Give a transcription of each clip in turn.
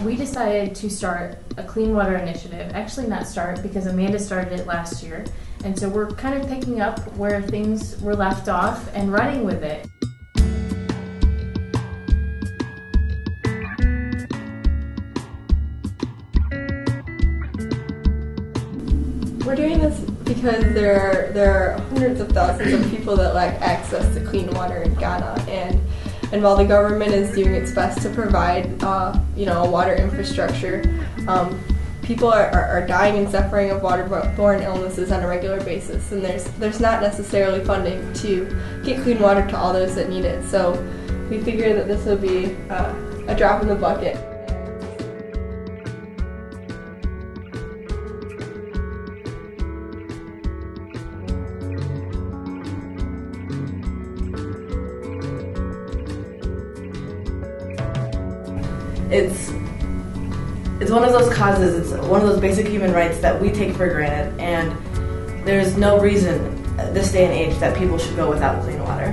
we decided to start a clean water initiative. Actually not start, because Amanda started it last year. And so we're kind of picking up where things were left off and running with it. We're doing this because there are hundreds of thousands of people that lack access to clean water in Ghana, and while the government is doing its best to provide a water infrastructure, people are dying and suffering of waterborne illnesses on a regular basis, and there's not necessarily funding to get clean water to all those that need it. So we figure that this will be a drop in the bucket. It's one of those causes, it's one of those basic human rights that we take for granted, and there's no reason this day and age that people should go without clean water.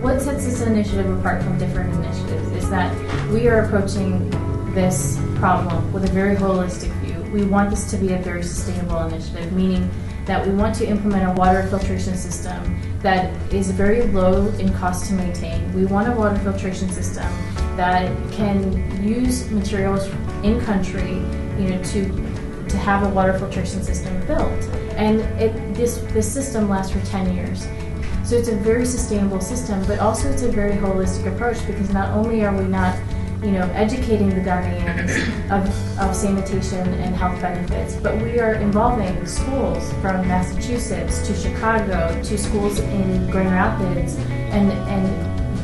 What sets this initiative apart from different initiatives is that we are approaching this problem with a very holistic view. We want this to be a very sustainable initiative, meaning that we want to implement a water filtration system that is very low in cost to maintain. We want a water filtration system that can use materials in country, to have a water filtration system built. And this system lasts for 10 years. So it's a very sustainable system, but also it's a very holistic approach, because not only are we not educating the Ghanaians of sanitation and health benefits, but we are involving schools from Massachusetts to Chicago to schools in Grand Rapids, and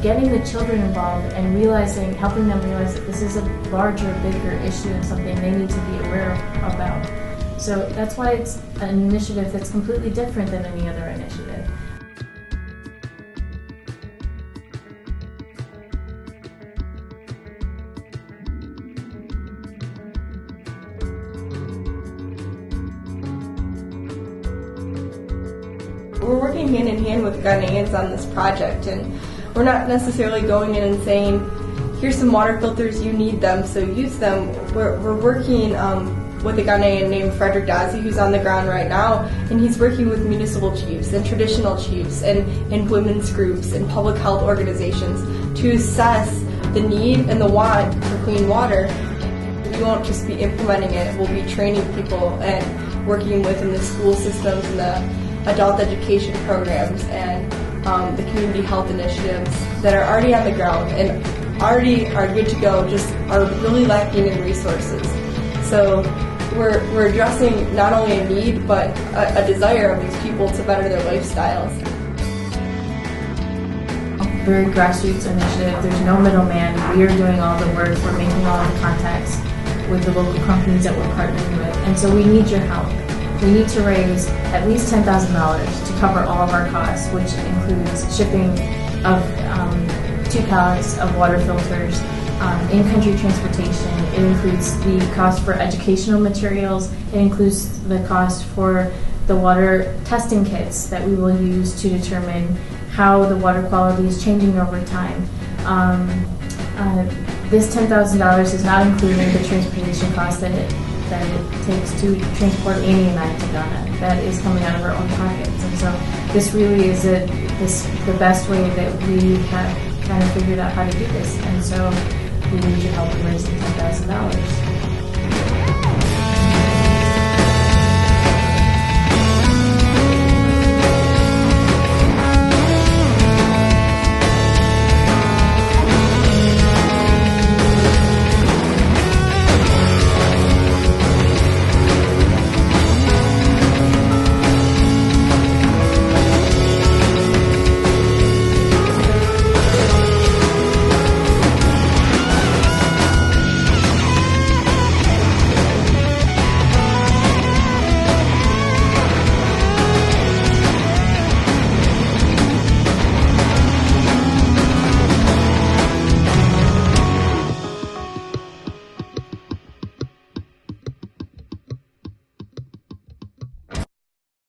getting the children involved and helping them realize that this is a larger, bigger issue and something they need to be aware about. So that's why it's an initiative that's completely different than any other initiative. We're working hand in hand with Ghanaians on this project, and we're not necessarily going in and saying, here's some water filters, you need them, so use them. We're working with a Ghanaian named Frederick Dazi, who's on the ground right now, and he's working with municipal chiefs and traditional chiefs and women's groups and public health organizations to assess the need and the want for clean water. We won't just be implementing it, we'll be training people and working within the school systems and the adult education programs and the community health initiatives that are already on the ground and already are good to go, just are really lacking in resources. So we're addressing not only a need, but a desire of these people to better their lifestyles. Very grassroots initiative, there's no middleman. We are doing all the work, we're making all the contacts with the local companies that we're partnering with, and so we need your help. We need to raise at least $10,000 to cover all of our costs, which includes shipping of 2 pallets of water filters, in-country transportation. It includes the cost for educational materials. It includes the cost for the water testing kits that we will use to determine how the water quality is changing over time. This $10,000 is not including the transportation cost that it takes to transport Annie and I to Ghana. That is coming out of our own pockets. And so this really is the best way that we have kind of figured out how to do this. And so we need your help in raising $10,000.